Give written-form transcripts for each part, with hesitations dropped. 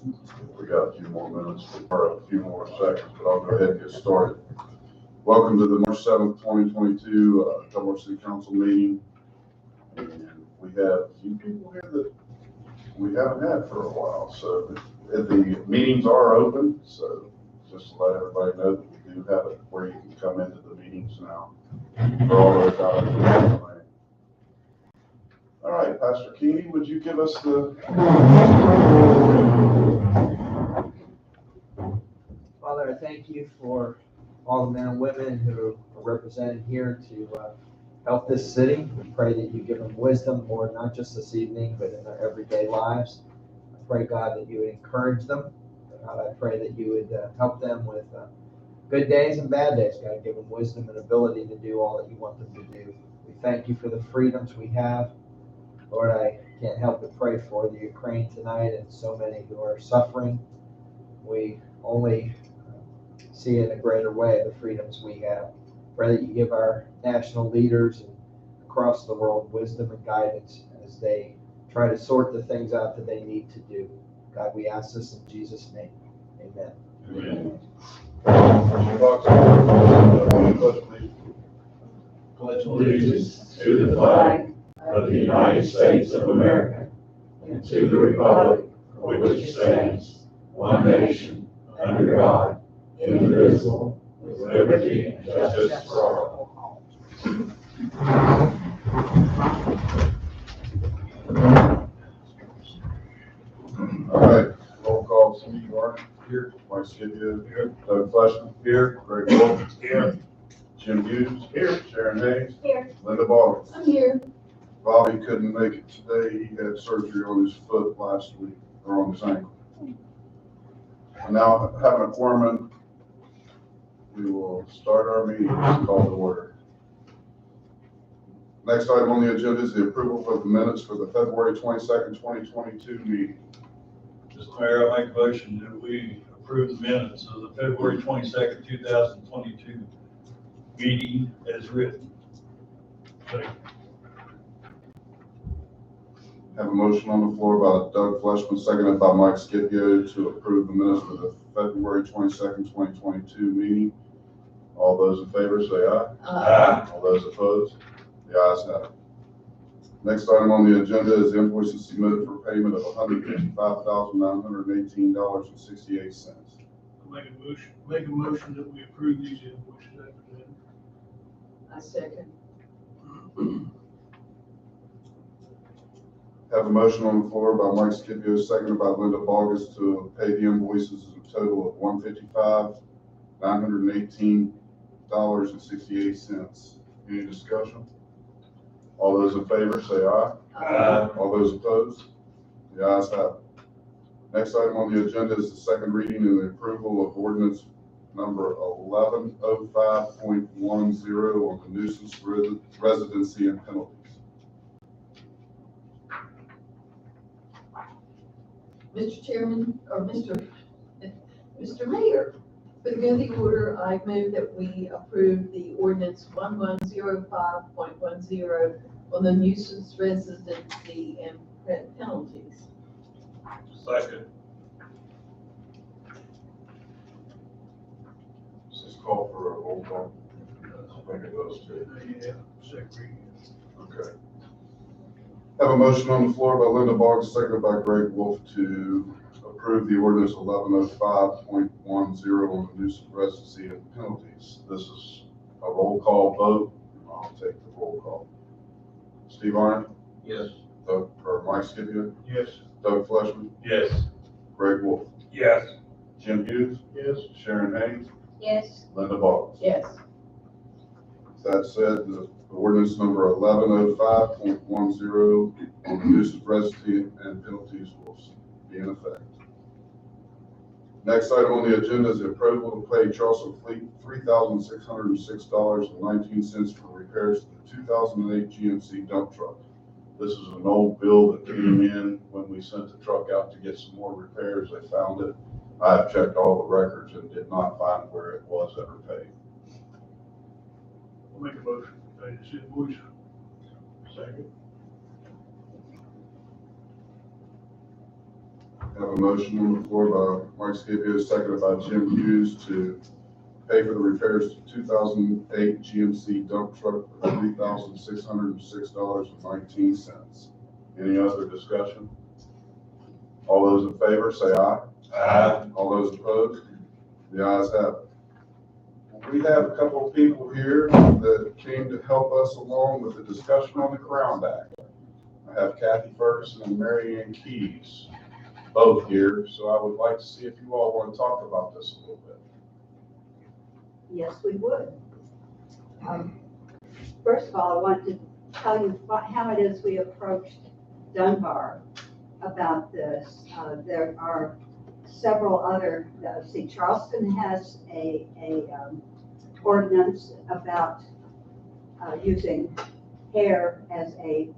We got a few more minutes, or a few more seconds, but I'll go ahead and get started. Welcome to the March 7th, 2022 Dunbar City Council meeting. And we have a few people here that we haven't had for a while, so the meetings are open, so just to let everybody know that we do have it where you can come into the meetings now for all those out there. All right, Pastor Keeney, would you give us the... Father, I thank you for all the men and women who are represented here to help this city. We pray that you give them wisdom, Lord, not just this evening, but in their everyday lives. I pray, God, that you would encourage them. God, I pray that you would help them with good days and bad days. God, give them wisdom and ability to do all that you want them to do. We thank you for the freedoms we have. Lord, I can't help but pray for the Ukraine tonight and so many who are suffering. We only see in a greater way the freedoms we have. Pray that you give our national leaders across the world wisdom and guidance as they try to sort the things out that they need to do. God, we ask this in Jesus' name. Amen. Amen. Pledge allegiance to the flag of the United States of America and to the republic for which it stands, one nation, under God, indivisible, with liberty and justice for all. All right, roll call. Steve Arnott here, Mike Scipio here, Doug Fleshman here, Greg Wolf here, Jim Hughes here, Sharon Hayes Here. Linda Ball. I'm here. Bobby couldn't make it today. He had surgery on his foot last week, or on his ankle. And now, having a quorum, we will start our meeting. Call to order. Next item on the agenda is the approval of the minutes for the February 22nd, 2022 meeting. Mr. Mayor, I make a motion that we approve the minutes of the February 22nd, 2022 meeting as written. Have a motion on the floor by Doug Fleshman, seconded by Mike Scipio, to approve the minutes for the February 22nd, 2022 meeting. All those in favor say aye. Aye. All those opposed? The ayes have it. Next item on the agenda is invoices submitted for payment of $155,918.68. Make a motion that we approve these invoices as presented. I second. Have a motion on the floor by Mike Scipio, seconded by Linda Bogus, to pay the invoices in a total of $155,918.68. Any discussion? All those in favor say aye. Aye. All those opposed? The ayes have it. Next item on the agenda is the second reading and the approval of ordinance number 1105.10 on the nuisance residency and penalties. Mr. Chairman, or Mr. Mayor, for the good of the order, I move that we approve the ordinance 1105.10 on the nuisance residency and penalties. Second. This is called for a roll call. I think it does too. Yeah, second reading. Okay. Have a motion on the floor by Linda Boggs, seconded by Greg Wolf, to approve the ordinance 1105.10 on the nuisance residency and penalties. This is a roll call vote. I'll take the roll call. Steve Arnott? Yes. Mike Scipio? Yes. Doug Fleshman? Yes. Greg Wolf? Yes. Jim Hughes? Yes. Sharon Hayes? Yes. Linda Boggs? Yes. That said, the ordinance number 1105.10 on the nuisance residency and penalties will be in effect. Next item on the agenda is the approval to pay Charleston Fleet $3,606.19 for repairs to the 2008 GMC dump truck. This is an old bill that came in when we sent the truck out to get some more repairs. They found it. I have checked all the records and did not find where it was ever paid. I'll make a motion to pay this invoice. Second. Have a motion on the floor by Mike Scipio, seconded by Jim Hughes to pay for the repairs to 2008 GMC dump truck for $3,606.19. Any other discussion? All those in favor say aye. Aye. All those opposed? The ayes have it. We have a couple of people here that came to help us along with the discussion on the Crown Act. I have Kathy Ferguson and Mary Ann Keys both here, so I would like to see if you all want to talk about this a little bit. Yes, we would. First of all, I want to tell you how it is we approached Dunbar about this. There are several other, Charleston has a ordinance about using hair as a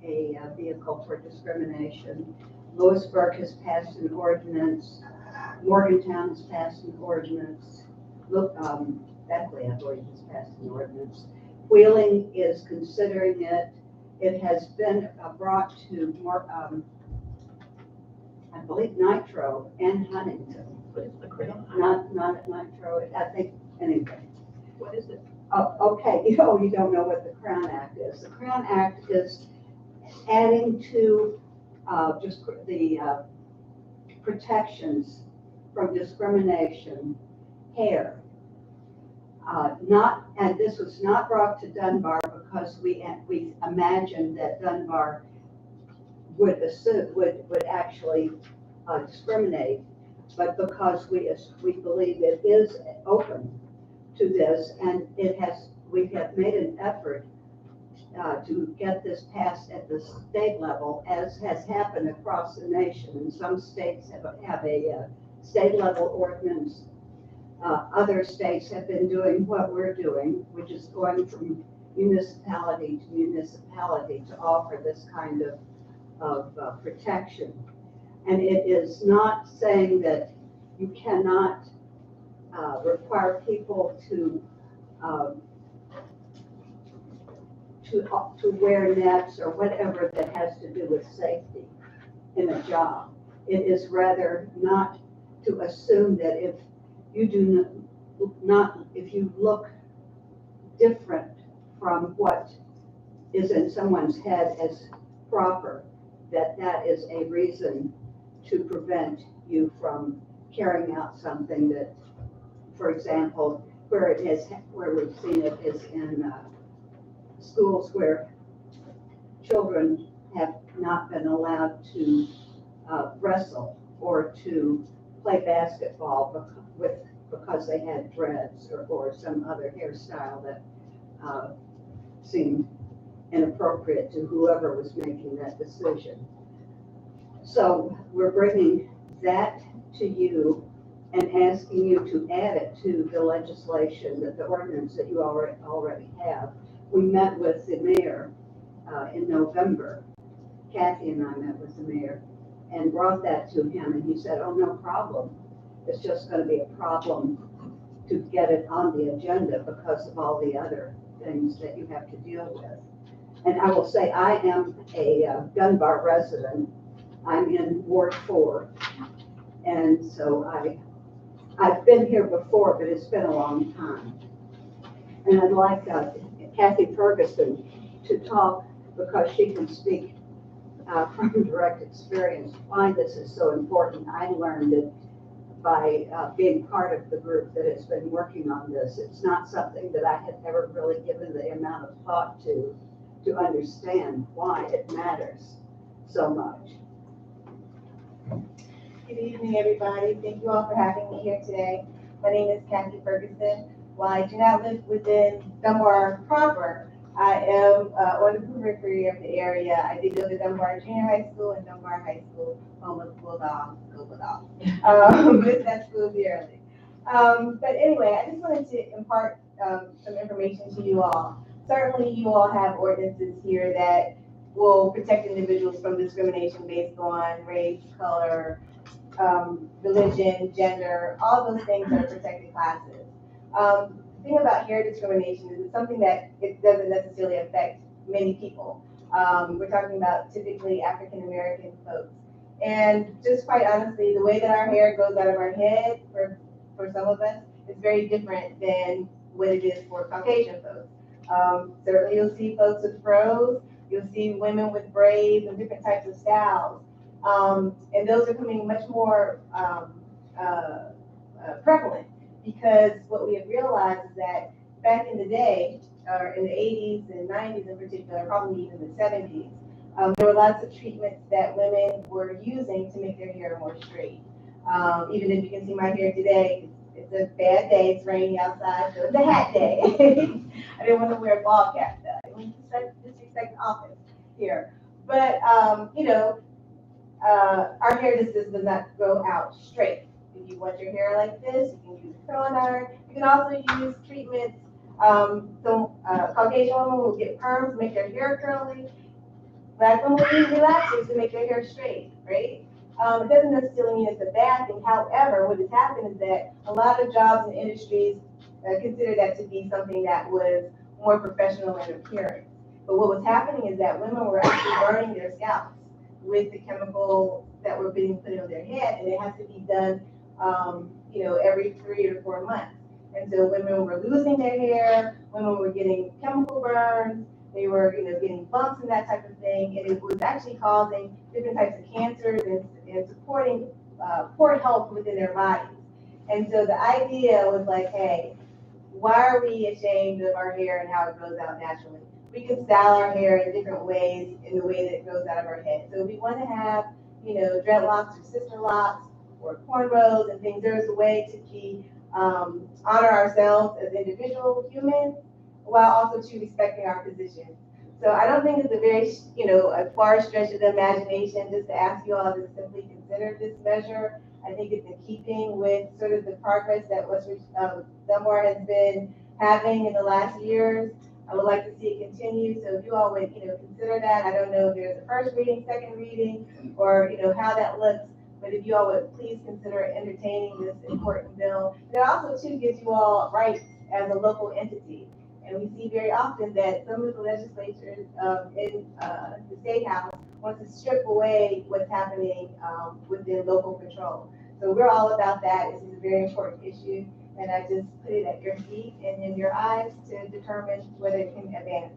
vehicle for discrimination. Lewisburg has passed an ordinance. Morgantown has passed an ordinance. Beckley, I believe, has passed an ordinance. Wheeling is considering it. It has been brought to more, I believe, Nitro and Huntington. What is the Crown? Not at Nitro, I think, anyway. What is it? Oh, okay, you don't know what the Crown Act is. The Crown Act is adding to just the protections from discrimination, hair. And this was not brought to Dunbar because we imagined that Dunbar would actually discriminate, but because we believe it is open to this, and we have made an effort to get this passed at the state level, as has happened across the nation. And some states have a state level ordinance. Other states have been doing what we're doing, which is going from municipality to municipality to offer this kind of protection. And it is not saying that you cannot require people to wear nets or whatever that has to do with safety in a job. It is rather not to assume that if you do not, if you look different from what is in someone's head as proper, that is a reason to prevent you from carrying out something that, for example, where we've seen it is in schools where children have not been allowed to wrestle or to play basketball because they had dreads or some other hairstyle that seemed inappropriate to whoever was making that decision. So we're bringing that to you and asking you to add it to the legislation, that the ordinance that you already have. We met with the mayor in November. Kathy and I met with the mayor and brought that to him, and he said, oh, no problem. It's just going to be a problem to get it on the agenda because of all the other things that you have to deal with. And I will say, I am a Dunbar resident. I'm in Ward 4. And so I've been here before, but it's been a long time. And I'd like Kathy Ferguson to talk, because she can speak from direct experience, why this is so important. I learned it by being part of the group that has been working on this. It's not something that I had ever really given the amount of thought to understand why it matters so much. Good evening, everybody. Thank you all for having me here today. My name is Kathy Ferguson. While I do not live within Dunbar proper, I am on the periphery of the area. I did go to Dunbar Junior High School and Dunbar High School, home of Bulldogs, go Bulldogs. Missed that school dearly. But anyway, I just wanted to impart some information to you all. Certainly, you all have ordinances here that will protect individuals from discrimination based on race, color, religion, gender, all those things are protected classes. The thing about hair discrimination is it's something that it doesn't necessarily affect many people. We're talking about typically African American folks. And just quite honestly, the way that our hair goes out of our head for some of us is very different than what it is for Caucasian folks. Certainly you'll see folks with fros, you'll see women with braids and different types of styles. And those are becoming much more prevalent, because what we have realized is that back in the day, or in the 80s and 90s in particular, probably even the 70s, there were lots of treatments that women were using to make their hair more straight. Even if you can see my hair today, it's a bad day, it's raining outside, so it's a hat day. I didn't want to wear a ball cap though. I didn't disrespect the office here. But, our hair just does not grow out straight. If you want your hair like this, you can use a curling iron. You can also use treatments. Caucasian women will get perms, make their hair curly. Black women will use relaxers to make their hair straight, right? It doesn't necessarily mean it's a bad thing. However, what has happened is that a lot of jobs and industries consider that to be something that was more professional in appearance. But what was happening is that women were actually burning their scalps with the chemicals that were being put on their head, and it has to be done, every 3 or 4 months. And so women were losing their hair, women were getting chemical burns, they were, getting bumps and that type of thing, and it was actually causing different types of cancers and supporting poor health within their bodies. And so the idea was like, hey, why are we ashamed of our hair and how it grows out naturally? We can style our hair in different ways in the way that it grows out of our head. So if we want to have, dreadlocks or sister locks or cornrows and things, there's a way to honor ourselves as individual humans while also to respecting our position. So I don't think it's a very, a far stretch of the imagination just to ask you all to simply consider this measure. I think it's in keeping with sort of the progress that Dunbar has been having in the last years. I would like to see it continue. So if you all would, consider that. I don't know if there's a first reading, second reading, or, how that looks. But if you all would please consider entertaining this important bill. And it also, too, gives you all rights as a local entity. And we see very often that some of the legislatures in the State House want to strip away what's happening within local control. So we're all about that. This is a very important issue. And I just put it at your feet and in your eyes to determine whether it can advance.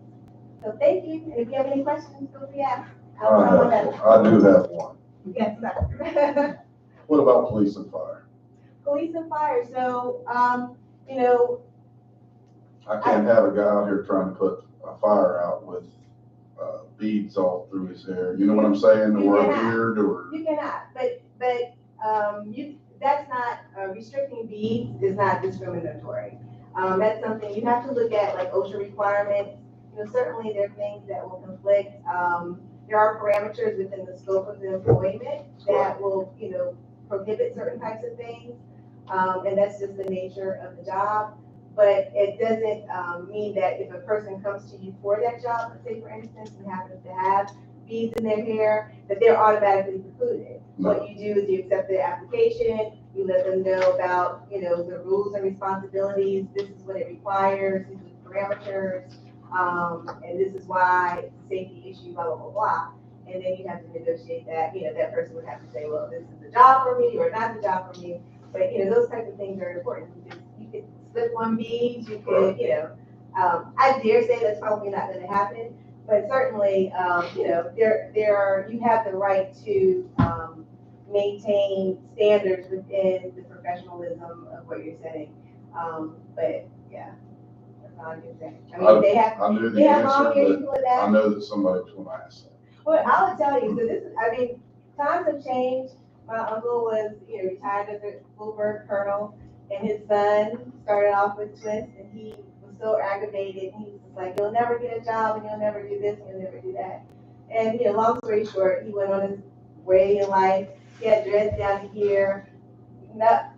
So thank you. And if you have any questions, feel free to ask. I do have one. Yes, sir. What about police and fire? Police and fire. So, I can't have a guy out here trying to put a fire out with beads all through his hair. You know what I'm saying? Or a beard, or you cannot. But that's not restricting beads is not discriminatory. That's something you have to look at, like OSHA requirements. Certainly there are things that will conflict. There are parameters within the scope of the employment that will, prohibit certain types of things. And that's just the nature of the job. But it doesn't mean that if a person comes to you for that job, let's say for instance, and happens to have beads in their hair, that they're automatically precluded. No. What you do is you accept the application, you let them know about, the rules and responsibilities, this is what it requires, these are the parameters, and this is why it's a safety issue, blah, blah, blah, blah. And then you have to negotiate that, that person would have to say, well, this is the job for me or not the job for me. But, those types of things are important. You could slip on beads, you could, I dare say that's probably not going to happen, but certainly, you have the right to maintain standards within the professionalism of what you're setting. But yeah, that's all I can say. I mean, they have long hair, you put that. I know that somebody was going to ask that. Well, I would tell you, so times have changed. My uncle was, retired as a full-bird colonel, and his son started off with twists, and he was so aggravated. He was just like, you'll never get a job, and you'll never do this, and you'll never do that. And, long story short, he went on his way in life. He had dreads down to here. Not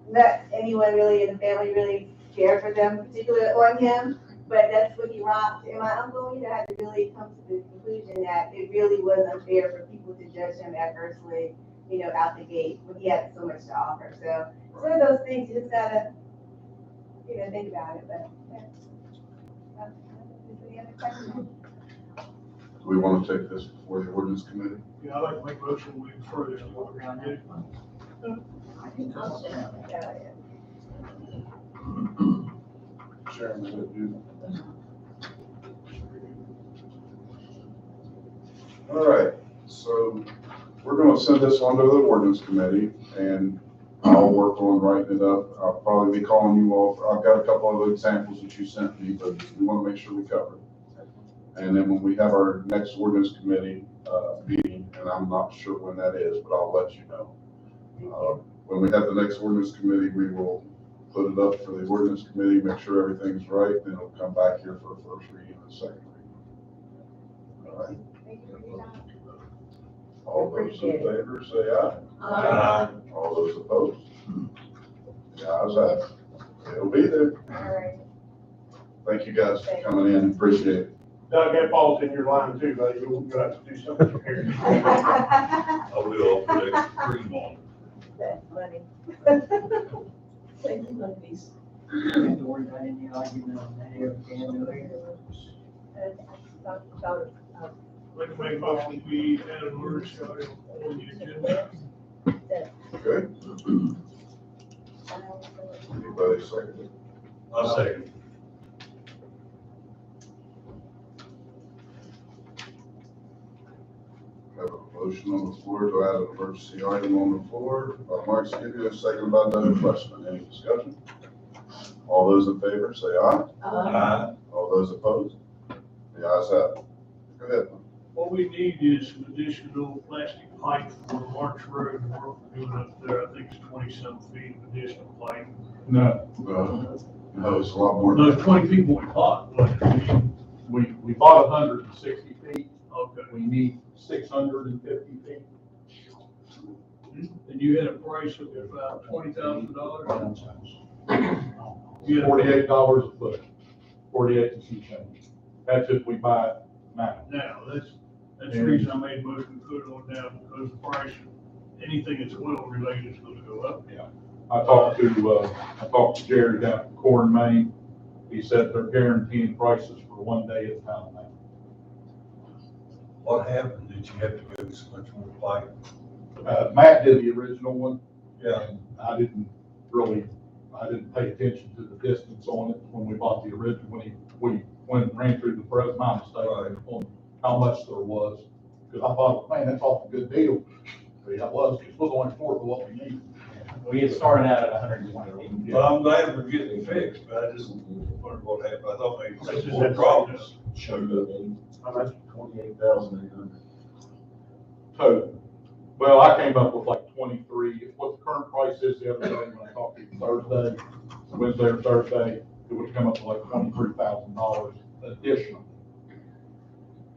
anyone really in the family really cared for them, particularly on him, but that's what he rocked. And my uncle, had to really come to the conclusion that it really was unfair for people to judge him adversely, out the gate when he had so much to offer. So some of those things you just gotta, think about it. But yeah. Any other questions? Do we want to take this before the ordinance committee? Yeah, I'd like to make a motion, we refer this to what we're gonna do. Chairman, would you? All right, so we're gonna send this on to the ordinance committee, and I'll work on writing it up. I'll probably be calling you all. I've got a couple of examples that you sent me, but we want to make sure we cover it. And then when we have our next ordinance committee meeting, and I'm not sure when that is, but I'll let you know. When we have the next ordinance committee, we will put it up for the ordinance committee, make sure everything's right, then it'll come back here for a first reading and a second reading. All right. All those in favor, say aye. Aye. All those opposed? The ayes have it. It'll be there. All right. Thank you guys for coming in, appreciate it. Doug, that falls in your line too, but you'll have to do something here. I will put extra cream on. That's funny. Thank you, ladies. Don't worry about any argument on that here, Dan, We can make a motion, we add an ordinance on the agenda. Okay? Anybody second it? I'll second. Have a motion on the floor to add an emergency item on the floor by Mark Scipio, second by Doug Fleshman. Any discussion? All those in favor, say aye. Aye. All those opposed? The ayes have it. Go ahead. What we need is some additional plastic pipe for March Road, and work we're doing up there, I think it's 20-some feet of additional pipe. No, it's a lot more. No, it's 20 feet more hot, but We bought 160 feet, okay. we need 650 feet. And you had a price of about $20,000? You had a- $48 a foot, 48 and some change. That's if we buy it now. Now, that's the reason I made a motion to put it on now, because the price, anything that's oil related is gonna go up. I talked to Jerry down at Core in Maine. He said they're guaranteeing prices for 1 day at a time now. What happened? Did you have to go so much more pipe? Matt did the original one. Yeah. And I didn't pay attention to the distance on it when we bought the original, when it ran through the press, my mistake on how much there was. Because I thought, man, that's off a good deal. But that was, it was only fourth of what we needed. We had started out at 120. Well, I'm glad we're getting it fixed, but I just wondered what happened. I thought maybe That's some just more that problems showed up. How much? 28,800. Total. Well, I came up with like 23. What the current price is the other day when I talked to you Thursday, Wednesday or Thursday, it would come up to like $23,000 additional.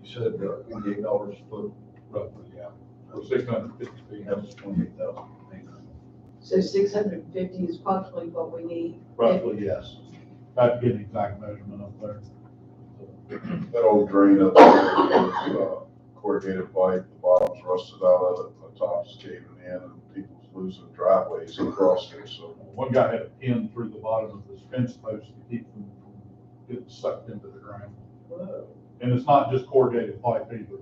You said $48 a foot. Roughly, yeah. For 650 feet, that's 28,000. So 650 is approximately what we need. Roughly, yes. I have to get an exact measurement up there. That old drain up there, corrugated pipe, the bottom's rusted out of it, the top's caving in, and people's losing driveways across there, so. One guy had a pin through the bottom of his fence post to keep them from getting sucked into the ground. And it's not just corrugated pipe either.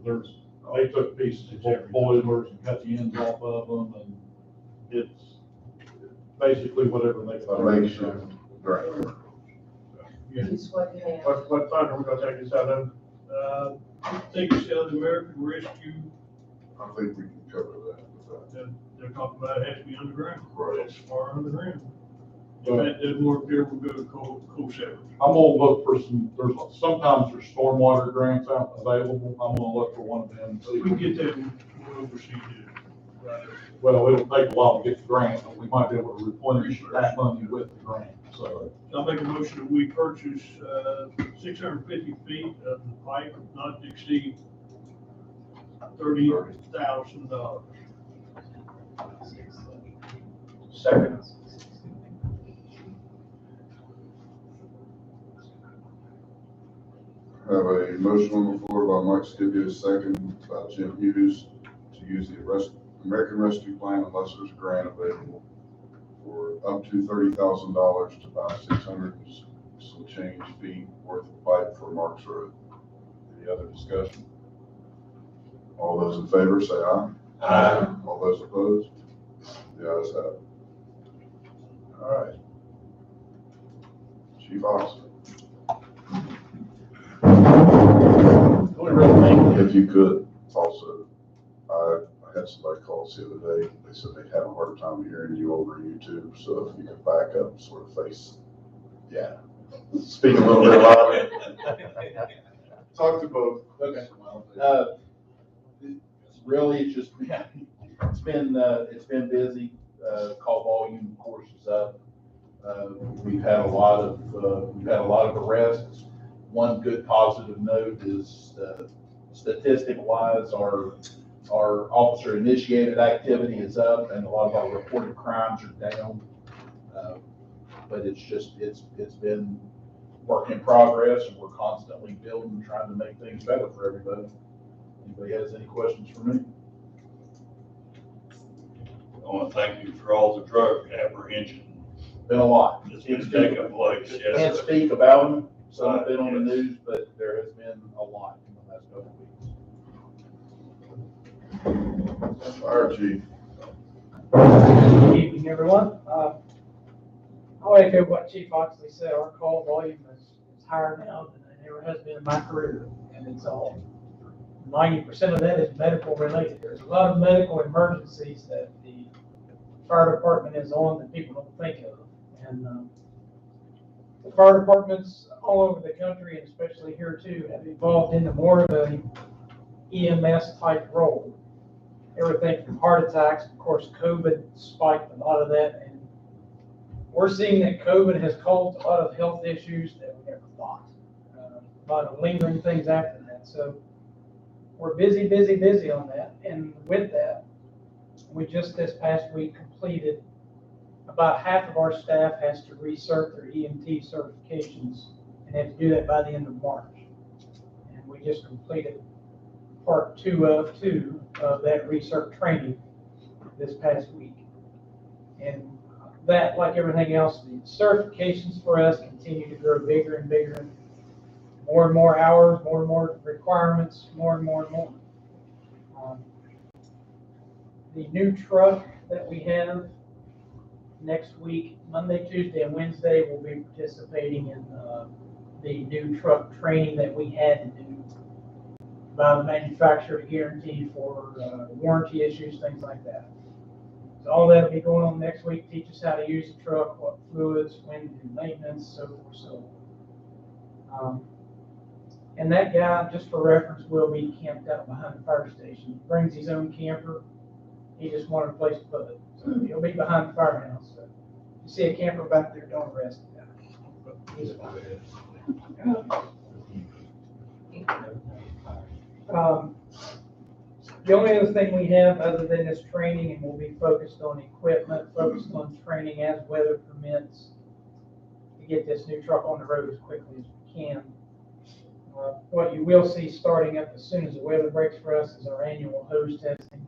They took pieces of boilers and cut the ends off of them, and it's basically whatever they That can. makes you drain. Is what you have. What fund are we gonna take this out of? I think it's out of the American Rescue, I think we can cover that with that. they're talking about it has to be underground. Right. It's far underground. If that doesn't work there, we'll go to co-separate. I'm gonna look for sometimes there's stormwater grants out available. I'm gonna look for one of them. and see If we can get that, we'll oversee it. Right. Well, it'll take a while to get the grant, but we might be able to replenish that money with the grant, so. I'll make a motion that we purchase 650 feet of the pipe not to exceed $30,000. Second. Have a motion on the floor by Mike Scipio, second by Jim Hughes, to use the American Rescue Plan unless there's a grant available for up to $30,000 to buy 600 and some change feet worth of pipe for Marks Road. Any other discussion? All those in favor say aye. Aye. All those opposed? The ayes have it. All right. Chief Officer, if you could also, I had somebody call us the other day. They said they had a hard time hearing you over YouTube. So if you could back up, sort of face, yeah, speak a little bit louder. Talk to both. Okay. Really, it's just, it's been busy. Call volume, of course, is up. We've had a lot of arrests. One good positive note is, statistic wise, our officer initiated activity is up and a lot of our reported crimes are down. But it's been work in progress, and we're constantly building, trying to make things better for everybody. Anybody has any questions for me? I want to thank you for all the drug apprehension Been a lot. that's been taking place. Can't Yes, speak about them. Some have been on the news, but there has been a lot in the last couple of weeks. Fire Chief. Good evening, everyone. I'll echo what Chief Oxley said. Our call volume is higher now than it ever has been in my career, and it's all 90% of that is medical related. There's a lot of medical emergencies that the fire department is on that people don't think of, and the fire departments all over the country, and especially here too, have evolved into more of a EMS type role. Everything from heart attacks, of course, COVID spiked a lot of that, and we're seeing that COVID has caused a lot of health issues that we never thought. A lot of lingering things after that. So we're busy on that. And with that, we just this past week completed about half of our staff has to recert their EMT certifications and have to do that by the end of March. And we just completed part two of that recert training this past week. And that, like everything else, the certifications for us continue to grow bigger and bigger. More and more hours, more and more requirements, more and more. The new truck that we have next week, Monday, Tuesday, and Wednesday, we'll be participating in the new truck training that we had to do by the manufacturer to guarantee for warranty issues, things like that. So all that will be going on next week, teach us how to use the truck, what fluids, when to do maintenance, so forth, so on. And that guy, just for reference, will be camped out behind the fire station. He brings his own camper. He just wanted a place to put it. So he'll be behind the firehouse. So if you see a camper back there, don't arrest the guy. The only other thing we have other than this training, and we'll be focused on equipment, focused on training as weather permits to get this new truck on the road as quickly as we can. What you will see starting up as soon as the weather breaks for us is our annual hose testing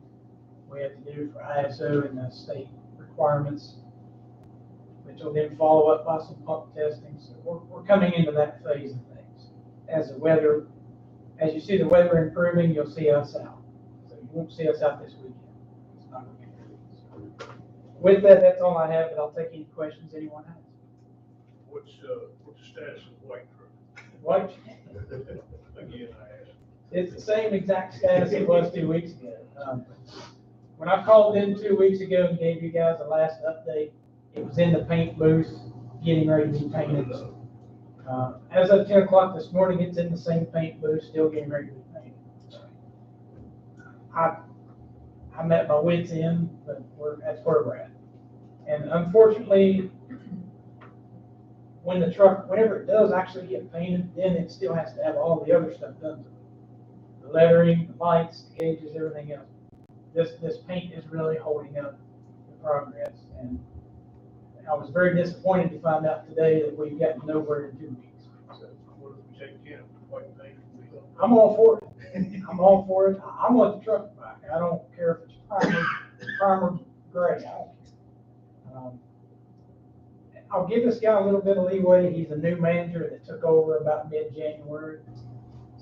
we have to do for ISO and the state requirements, which will then follow up by some pump testing. So we're coming into that phase of things. As you see the weather improving, you'll see us out. So you won't see us out this weekend. It's not going to be. So with that, that's all I have, but I'll take any questions anyone has. What's the status of white truck? White? Again, I asked. It's the same exact status it was 2 weeks ago. When I called in 2 weeks ago and gave you guys the last update, it was in the paint booth, getting ready to be painted. As of 10 o'clock this morning, it's in the same paint booth, still getting ready to be painted. I'm at my wit's end, but that's where we're at. And unfortunately, when the truck, whenever it does actually get painted, then it still has to have all the other stuff done to it. The lettering, the lights, the gauges, everything else. This paint is really holding up the progress. And I was very disappointed to find out today that we've gotten nowhere in 2 weeks. So what if we take 10 white paint? I'm all for it. I'm all for it. I want the truck back. I don't care if it's primer gray. I don't care. I'll give this guy a little bit of leeway. He's a new manager that took over about mid-January.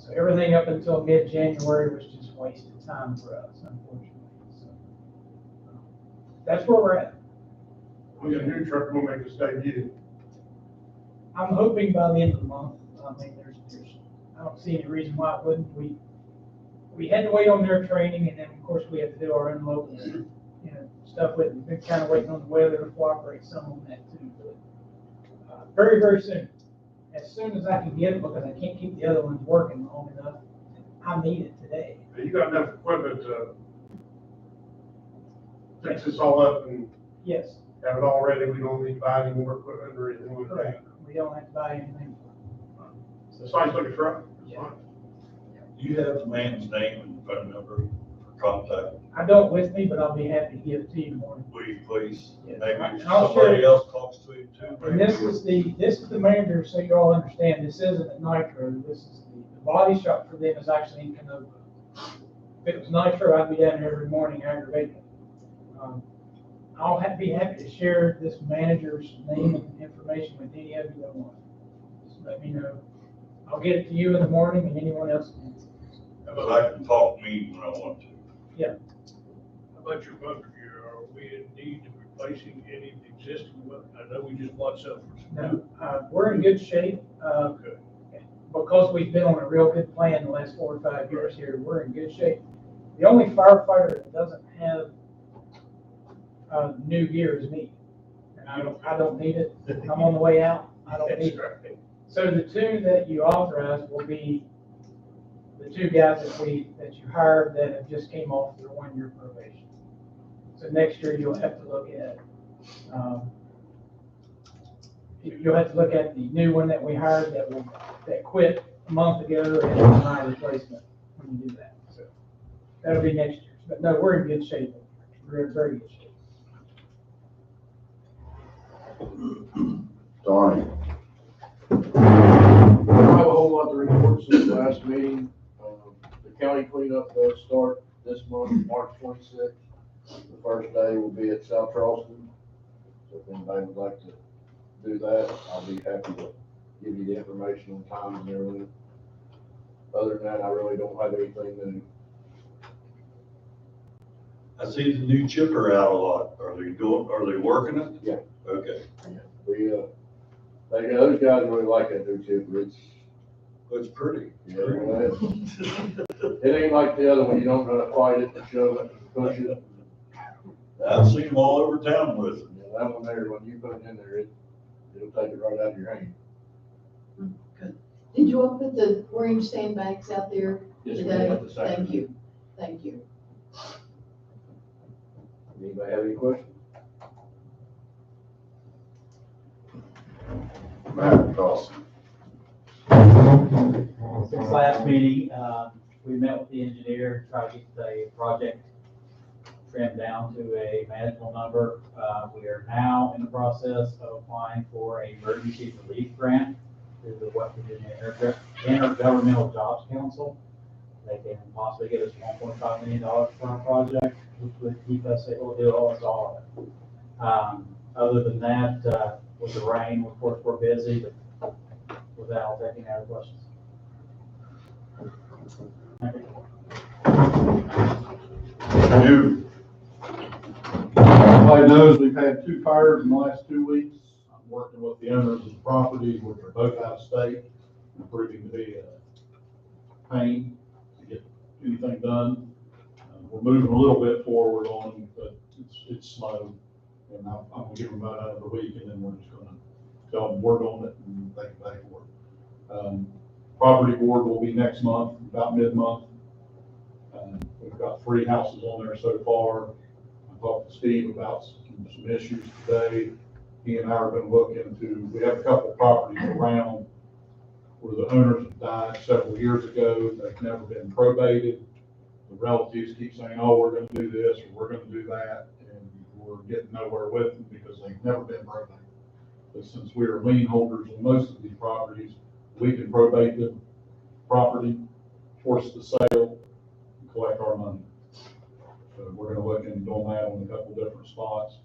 So everything up until mid-January was just wasted time for us, unfortunately. So that's where we're at. We got a new truck, we'll make us debut. I'm hoping by the end of the month. I mean, I don't see any reason why it wouldn't. We had to wait on their training, and then of course we have to do our own local, stuff with. We've been kind of waiting on the weather to cooperate some on that too. But very, very soon, as soon as I can get it, because I can't keep the other ones working long enough. I need it today. You got enough equipment to fix this all up and Yes, have it all ready, we don't need to buy any more equipment or anything like that. correct. We don't have to buy anything. It's a nice looking truck. It's Yeah. fine. Do you have the man's name and phone number for contact? I don't with me, but I'll be happy to give it to you in the morning. Will you please? Yeah. Maybe I'll somebody share. else talks to him too. And this is the manager, so you all understand, this isn't at Nitro, this is the body shop for them is actually in Canova. If it was Nitro, I'd be down there every morning aggravating. I'll be happy to share this manager's name and information with any of you that want. Just let me know. I'll get it to you in the morning and anyone else can. But I can talk to me when I want to. How about your motor gear? Are we in need of replacing any of the existing ones? I know we just bought some. No, we're in good shape. Okay. Because we've been on a real good plan the last 4 or 5 years here, we're in good shape. The only firefighter that doesn't have new gear is me. And I don't need it. I'm on the way out. I don't need it. So the two that you authorize will be the two guys that you hired that have just came off their 1-year probation. So next year you'll have to look at, you'll have to look at the new one that we hired that quit a month ago and my replacement when you do that. So that'll be next year. But no, we're in good shape. We're in very good shape. Donnie, I don't have a whole lot to report since the last meeting. The county cleanup does start this month, March 26th. The first day will be at South Charleston. So if anybody would like to do that, I'll be happy to give you the information on time and everything. Other than that, I really don't have anything new. I see the new chipper out a lot. Are they working it? Yeah. Okay. Those guys really like that new chipper. It's pretty. Yeah, it ain't like the other one. You don't gotta fight it and shove it and push it. I've seen them all over town with it. Yeah, that one there, when you put it in there, it'll take it right out of your hand. Good. Did you all put the orange sandbags out there Yes, we today? have the second. Thank you. Thank you. Anybody have any questions? Matt Dawson. Since last meeting, we met with the engineer, tried to get the project trimmed down to a manageable number. We are now in the process of applying for a emergency relief grant through the West Virginia Intergovernmental Jobs Council. They can possibly get us $1.5 million for our project, which would keep us able to do almost all of it. Other than that, with the rain, of course, we're busy, but with that, I'll take any other questions. You, Everybody knows we've had 2 fires in the last 2 weeks. I'm working with the owners of the properties, which are both out of state, and proving to be a pain to get anything done. We're moving a little bit forward on, but it's slow. And I'm gonna give them about another week, and then we're just gonna tell them work on it and they can pay for it. Property board will be next month, about mid-month. We've got 3 houses on there so far. I talked to Steve about some issues today. He and I are gonna look into, we have a couple of properties around where the owners have died several years ago. They've never been probated. The relatives keep saying, oh, we're gonna do this, or we're gonna do that, and we're getting nowhere with them because they've never been probated. But since we are lien holders on most of these properties, we can probate the property, force the sale, and collect our money. So we're gonna look into doing that on a couple different spots.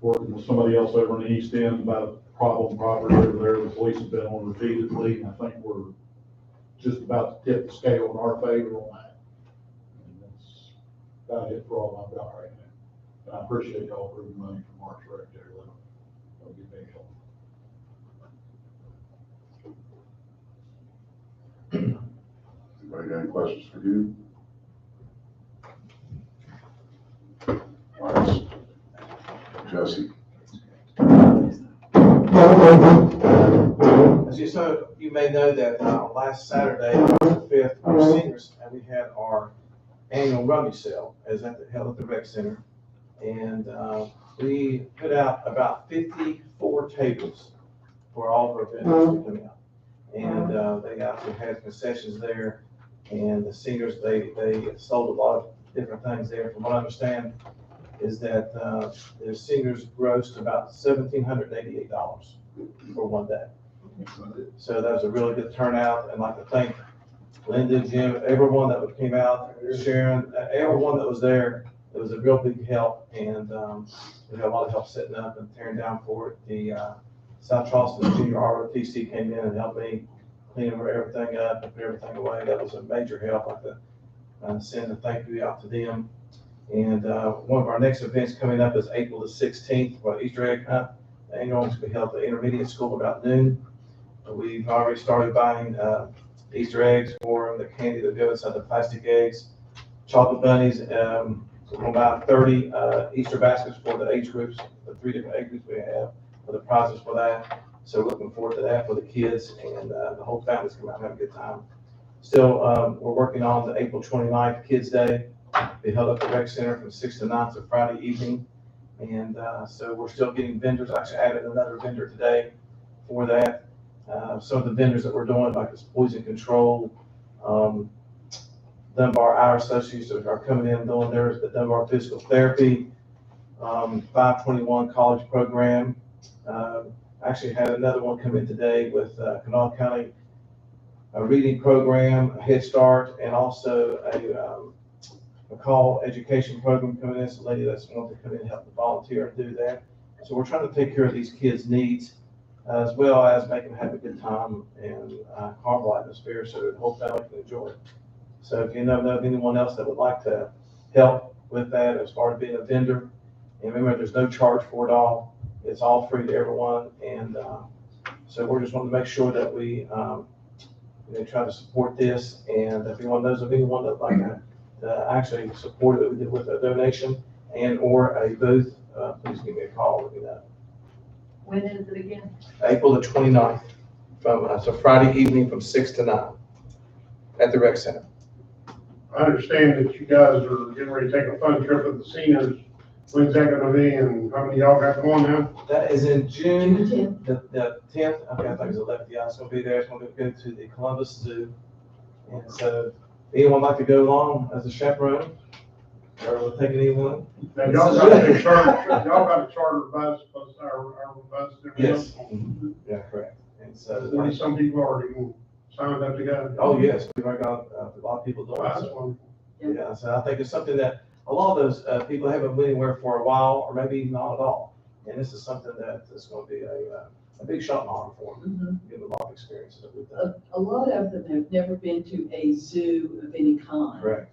working with somebody else over in the east end about a problem property over there the police have been on repeatedly, and I think we're just about to tip the scale in our favor on that. And that's about it for all I've got right now. And I appreciate y'all approving money from Mark's Rec there, that'll be big help. Anybody got any questions for you? All right. Jesse. As you may know that last Saturday, March the 5th, our seniors, and we had our annual rummage sale held at the rec center. And we put out about 54 tables for all of our vendors to come out. And they actually had concessions there. And the seniors, they sold a lot of different things there. From what I understand is that the seniors grossed about $1,788 for one day. So that was a really good turnout, and I'd like to thank Linda, Jim, everyone that came out, Sharon, everyone that was there. It was a real big help, and we had a lot of help setting up and tearing down for it. The South Charleston Junior ROTC came in and helped me clean everything up and put everything away. That was a major help. I'd like to send a thank you out to them. And one of our next events coming up is April the 16th for Easter egg hunt. The annual one's going to be held at the intermediate school about noon. We've already started buying Easter eggs for them, the candy that goes inside the plastic eggs, chocolate bunnies. So we're going to buy 30 Easter baskets for the age groups, the 3 different age groups we have, for the prizes for that. So we're looking forward to that for the kids, and the whole family's come out and have a good time. Still, we're working on the April 29th Kids Day. Be held at the rec center from 6 to 9 to Friday evening. And so we're still getting vendors. I actually added another vendor today for that. Some of the vendors that we're doing, like this poison control, Dunbar, our associates are coming in doing theirs, the Dunbar physical therapy, 521 college program. Actually had another one come in today with Kanawha County, a reading program, a Head Start, and also a call education program coming in. It's a lady that's wanting to come in and help volunteer and do that. So we're trying to take care of these kids' needs, as well as make them have a good time and carnival atmosphere so that the whole family can enjoy it. So if you know of anyone else that would like to help with that as far as being a vendor, and remember, there's no charge for it all. It's all free to everyone. And so we're just wanting to make sure that we try to support this. And if anyone knows of anyone that would like to actually support it with a donation and or a booth, please give me a call. Let me know. When is it again? April the 29th, so Friday evening from 6 to 9 at the rec center. I understand that you guys are getting ready to take a fun trip with the seniors. When's that gonna be, and how many of y'all got going now? That is in June the 10th. Okay, I think it's 11th. Yeah, it's gonna be there. It's gonna go to the Columbus Zoo. And so, anyone like to go along as a chaperone? Or we'll take anyone? Now, y'all got a charter bus, our bus. Yes. Yeah, correct. And so. 40-some people already signed up to go. Oh, yes, we've already got a lot of people doing Wow, it. that's wonderful. Yeah, so I think it's something that a lot of those people haven't been anywhere for a while, or maybe not at all. And this is something that is going to be a big shot in arm for them. Give them a lot of experiences that we've done. A lot of them have never been to a zoo of any kind. Correct.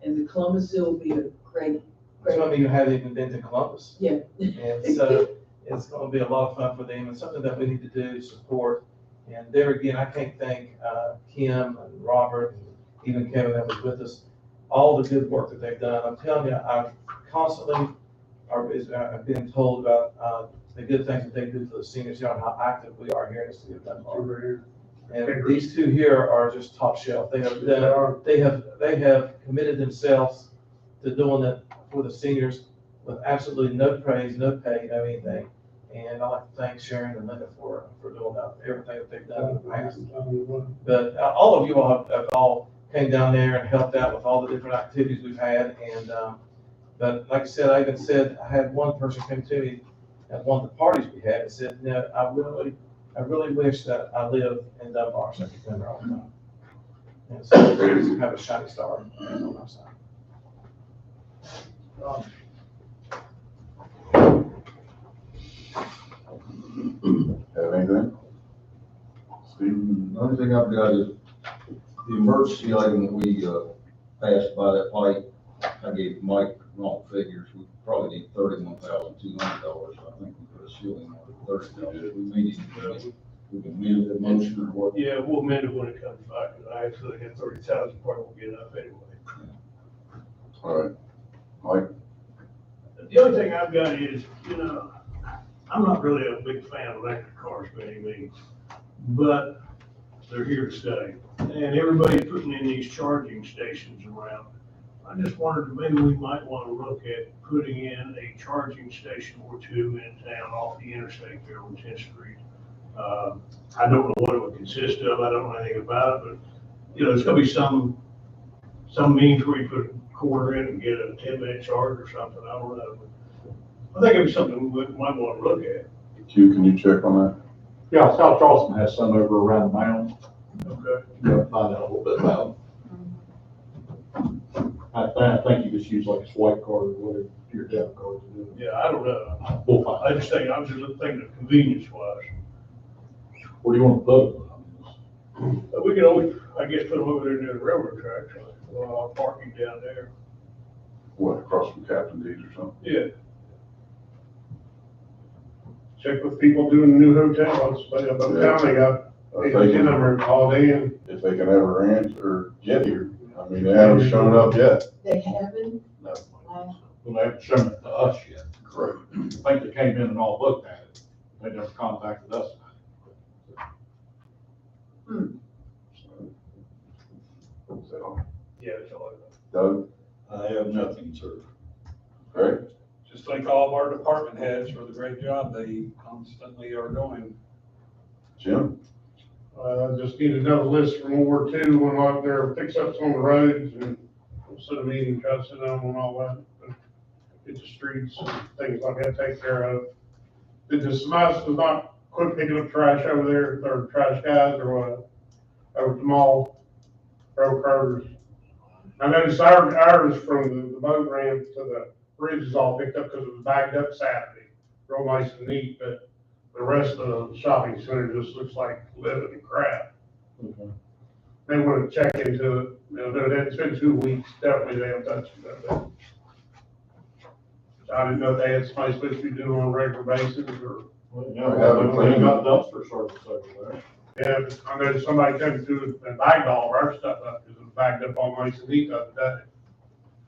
And the Columbus Zoo will be a great. Some of you haven't even been to Columbus. Yeah. And so it's going to be a lot of fun for them, and something that we need to do to support. And there again, I can't thank Kim and Robert and even Kevin that was with us, all the good work that they've done. I'm telling you, I've constantly I've been told about the good things that they do for the seniors here and how active we are here in the city of Dunbar. And these two here are just top shelf. They have committed themselves to doing it for the seniors with absolutely no praise, no pay, no anything. And I'd like to thank Sharon and Linda for doing everything that they've done in the past. But all of you all have all came down there and helped out with all the different activities we've had. And but like I said, I had one person come to me at one of the parties we had and said, "No, I really wish that I lived in Dunbar so I could come there all the time." And so we have a shiny star on our side. only thing I've got is the emergency item that we, passed by that light. I gave Mike wrong figures. We probably need $31,200. I think we put a ceiling on it, $30,000. We may need to, we can amend the motion or what. Yeah, we'll amend it when it comes back, because I actually had 30,000, probably won't get enough anyway. All right. Mike? The only thing I've got is, I'm not really a big fan of electric cars by any means, but they're here to stay. And everybody's putting in these charging stations around. I just wondered, maybe we might want to look at putting in a charging station or two in town off the interstate there on 10th Street. I don't know what it would consist of. I don't know anything about it, but, there's gonna be some means where you put a quarter in and get a 10-minute charge or something. I don't know. I think it'd be something we might want to look at. Q, can you check on that? Yeah, South Charleston has some over around the mound. Okay. Yeah, find out a little bit about it. I think you just use like a swipe card or whatever, your debit card to do it. Yeah, I don't know. We'll find I just think, I was just thinking of convenience wise. Where do you want to put it? We could always, I guess, put them over there near the railroad tracks, parking down there. What, across from Captain D's or something? Yeah. Check with people doing new hotels, but down they got If they can- number all day and if they can ever answer or get here. I mean, they haven't shown up yet. They haven't? No. Well, they haven't shown it to us yet. Correct. I think they came in and all looked at it. They never contacted us. Is that all? Yeah, that's all I know. Doug? I have nothing, sir. Greg? Just thank all of our department heads for the great job they constantly are doing. Jim? just need another list from World War II, when like there fix-ups on the roads, and we'll set a meeting, try to sit down on all that. But get the streets and things like that taken care of. Did the Smice does not quit picking up trash over there, or trash guys, or what? Over at the mall, road curves. I noticed ours from the boat ramp to the bridge is all picked up because it was backed up Saturday. Real nice and neat, but the rest of the shopping center just looks like living crap. They want to check into it. It's been 2 weeks, definitely they haven't touched it. I didn't know if they had somebody supposed to be doing on a regular basis, or. We got dumpster service over there. Yeah, I know somebody came through and bagged all of our stuff up because it was bagged up all nice and neat the other day.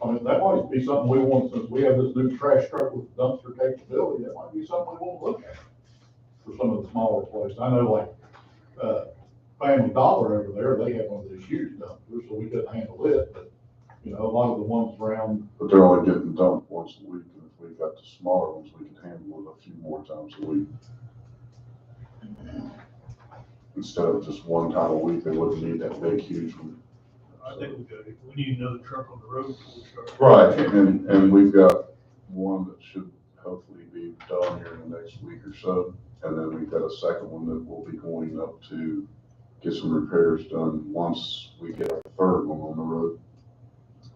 I mean, that might be something we want, since we have this new trash truck with dumpster capability, that might be something we want to look at for some of the smaller places. I know like, Family Dollar over there, they have one of those huge dumpsters, so we couldn't handle it, but, a lot of the ones around. But they're only getting dumped once a week, and if we got the smaller ones, we can handle it a few more times a week. Instead of just one time a week, they wouldn't need that big, huge one. I think we need another truck on the road before we start. Right, and we've got one that should hopefully be done here in the next week or so. And then we've got a second one that will be going up to get some repairs done once we get our third one on the road.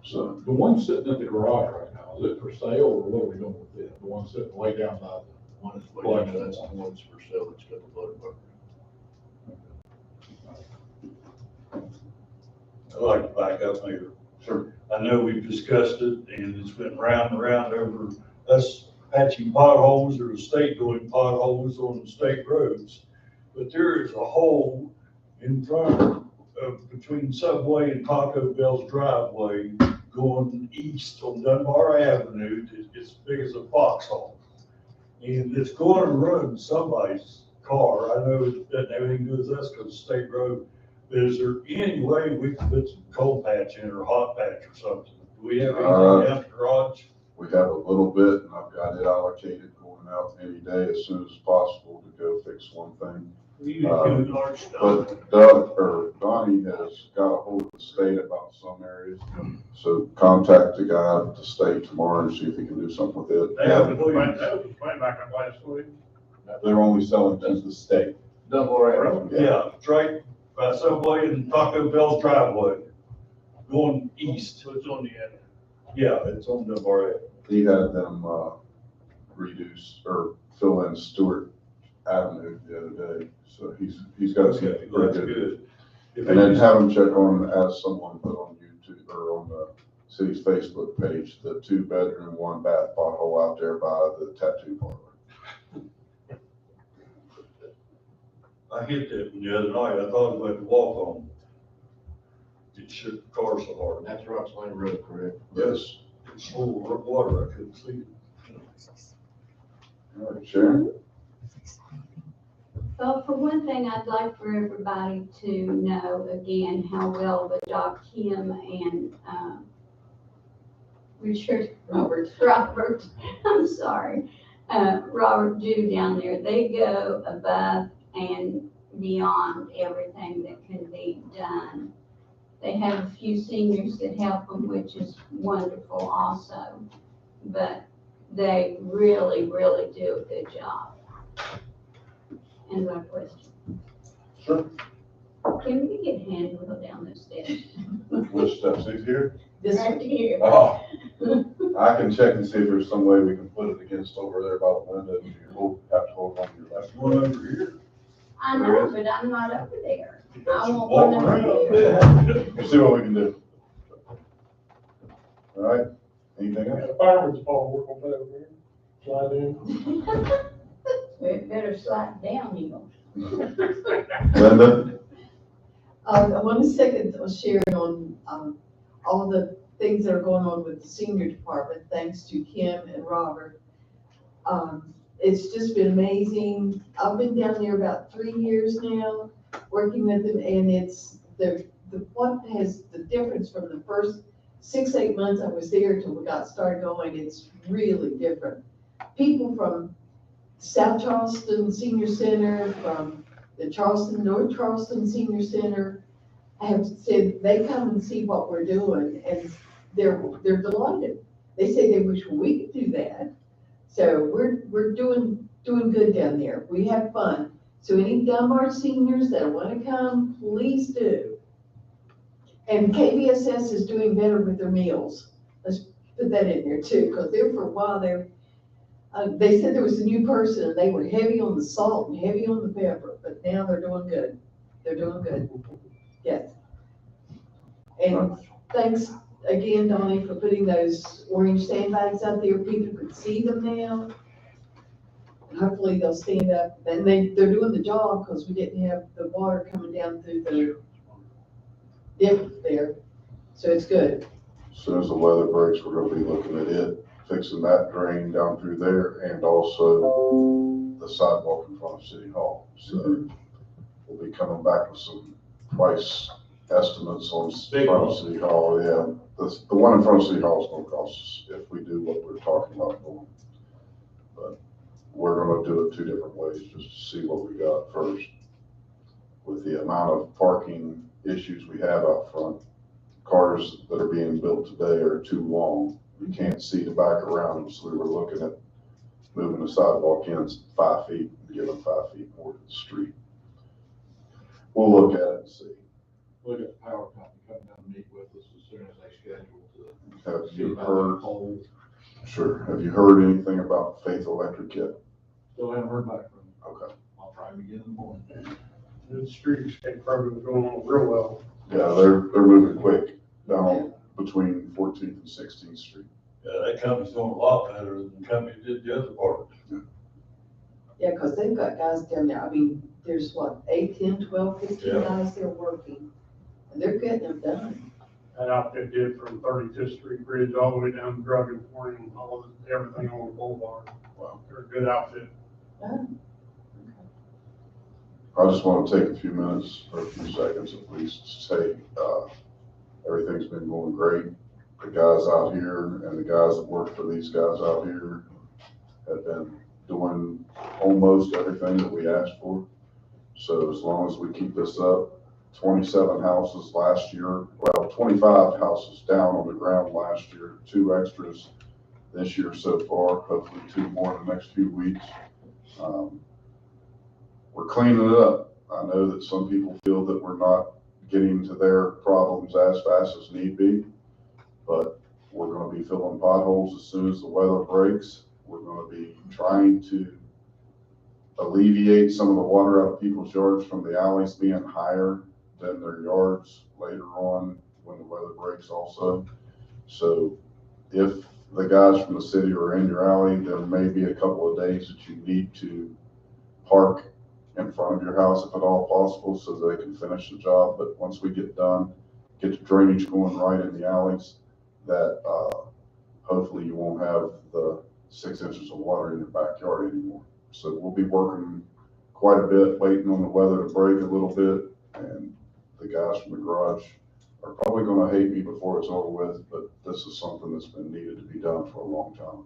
So. The one sitting at the garage right now, is it for sale, or what are we doing with it? The one sitting way down by the. One is way down, that's the one that's for sale, it's got the button. I'd like to back up, Mayor. Sure. I know we've discussed it, and it's been round and round over us patching potholes or the state doing potholes on the state roads. But there is a hole in front of, between Subway and Taco Bell's driveway going east on Dunbar Avenue. It's as big as a foxhole. And it's going to run somebody's car. I know it doesn't have anything to do with us because it's state road. But is there any way we can put some cold patch in or hot patch or something? Do we have anything down at the garage? We have a little bit, and I've got it allocated going out any day as soon as possible to go fix one thing. We need to do large stuff. But Doug, or Donnie has got a hold of the state about some areas. So contact the guy at the state tomorrow and see if he can do something with it. That was playing back up last week. They're only selling to the state. Dunbar, yeah, it's right by Subway and Taco Bell's driveway, going east. So it's on the end. Yeah, it's on Dunbar. He had them, reduce or fill in Stewart Avenue the other day. So he's got Okay, some well, that's pretty good. And then have them check on, as someone put on YouTube or on the city's Facebook page, the 2-bedroom, 1-bath pothole out there by the tattoo parlor. I hit that one the other night, I thought I was going to walk on. It shook the car so hard. That's Rock's Lane Road, correct? Yes. It's full of water, I couldn't see it. All right, Sharon? Well, for one thing, I'd like for everybody to know again how well the job Kim and, Robert, I'm sorry, Robert do down there. They go above and beyond everything that can be done. They have a few seniors that help them, which is wonderful also. But they really, really do a good job. And my question. Sure. Can we get handrail down those stairs? Which steps, these here? This right here. Oh, I can check and see if there's some way we can put it against over there by the window, and you have to hold on to your left. One over here. I know, but I'm not over there. I want Walk one over around. there. We'll see what we can do. All right, anything else? The fireman's pole, we're gonna put it over here, slide in. We better slide down, you know. Linda? I want to second Sharon on all of the things that are going on with the senior department, thanks to Kim and Robert. It's just been amazing. I've been down there about 3 years now, working with them, and it's what has the difference from the first 6-8 months I was there till we got started going, it's really different. People from South Charleston Senior Center, from the North Charleston Senior Center, have said they come and see what we're doing, and they're delighted. They say they wish we could do that. So we're doing good down there. We have fun. So any Dunbar seniors that want to come, please do. And KVSS is doing better with their meals. Let's put that in there too, because there for a while they said there was a new person and they were heavy on the salt and heavy on the pepper, but now they're doing good. They're doing good. Yes. And thanks again, Donnie, for putting those orange sandbags out there. People could see them now. And hopefully they'll stand up. And they're doing the job because we didn't have the water coming down through the dip there. So it's good. As soon as the weather breaks, we're gonna be looking at it, fixing that drain down through there, and also the sidewalk in front of City Hall. So we'll be coming back with some price estimates on front of City Hall. Yeah, the one in front of City Hall is gonna cost us if we do what we're talking about doing. But we're gonna do it 2 different ways, just to see what we got first. With the amount of parking issues we have out front, cars that are being built today are too long. You can't see the back around them, so we were looking at moving the sidewalk in 5 feet and giving 5 feet more to the street. We'll look at it and see. We'll get the power company come down and meet with us as soon as they schedule to. Have you heard? Sure. Have you heard anything about Faith Electric yet? Still haven't heard back from them. Okay. I'll try them again in the morning. The streetscape program is going on real well. Yeah, they're moving quick down between 14th and 16th Street. Yeah, that company's doing a lot better than the company did the other part. Yeah, because they've got guys down there. I mean, there's what, 8, 10, 12, 15 Yeah. guys there working. And they're getting them done. That outfit did from 35th Street Bridge all the way down to Drug and Flame, everything on the boulevard. Wow, they're a good outfit. Yeah. I just want to take a few minutes or a few seconds at least to say, everything's been going great. The guys out here and the guys that work for these guys out here have been doing almost everything that we asked for. So as long as we keep this up, 27 houses last year, well, 25 houses down on the ground last year, 2 extras this year so far, hopefully 2 more in the next few weeks. We're cleaning it up. I know that some people feel that we're not getting to their problems as fast as need be, but we're going to be filling potholes as soon as the weather breaks. We're going to be trying to alleviate some of the water out of people's yards from the alleys being higher tend their yards later on when the weather breaks also. So if the guys from the city are in your alley, there may be a couple of days that you need to park in front of your house if at all possible, so they can finish the job. But once we get done, get the drainage going right in the alleys, that hopefully you won't have the 6 inches of water in your backyard anymore. So we'll be working quite a bit, waiting on the weather to break a little bit, and the guys from the garage are probably gonna hate me before it's over with, but this is something that's been needed to be done for a long time.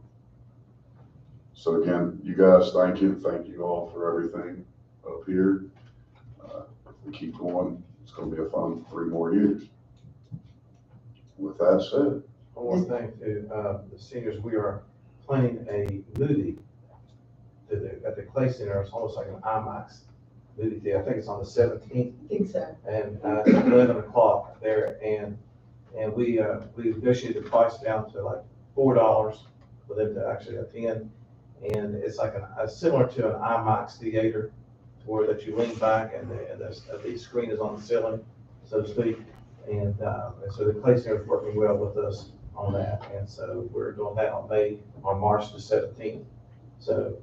So again, you guys, thank you. Thank you all for everything up here. If we keep going, it's gonna be a fun 3 more years. With that said. One more thing to, the seniors, we are planning a movie at the Clay Center. It's almost like an IMAX movie theater. I think it's on the 17th. I think so. And it's 11 o'clock there, and we negotiated the price down to like $4 for them to actually attend. And it's like similar to an IMAX theater, where that you lean back and the screen is on the ceiling, so to speak. And so the Clay Center is working well with us on that, and so we're doing that on March the 17th. So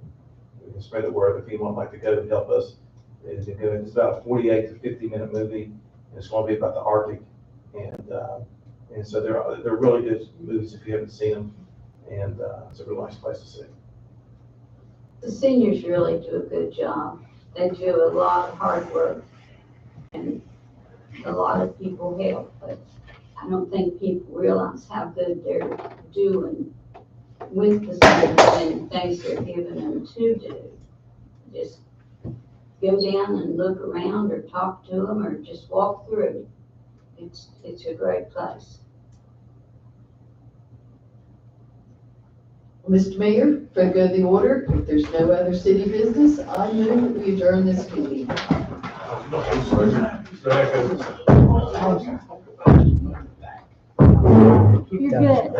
we can spread the word if anyone would like to go to help us. It's about a 48 to 50-minute movie, and it's going to be about the Arctic, and so they're really good movies if you haven't seen them, and it's a real nice place to see. The seniors really do a good job. They do a lot of hard work, and a lot of people help, but I don't think people realize how good they're doing with the seniors and things they're giving them to do. Just go down and look around or talk to them or just walk through. It's a great place. Mr. Mayor, for the good of the order, if there's no other city business, I move that we adjourn this meeting. You're good.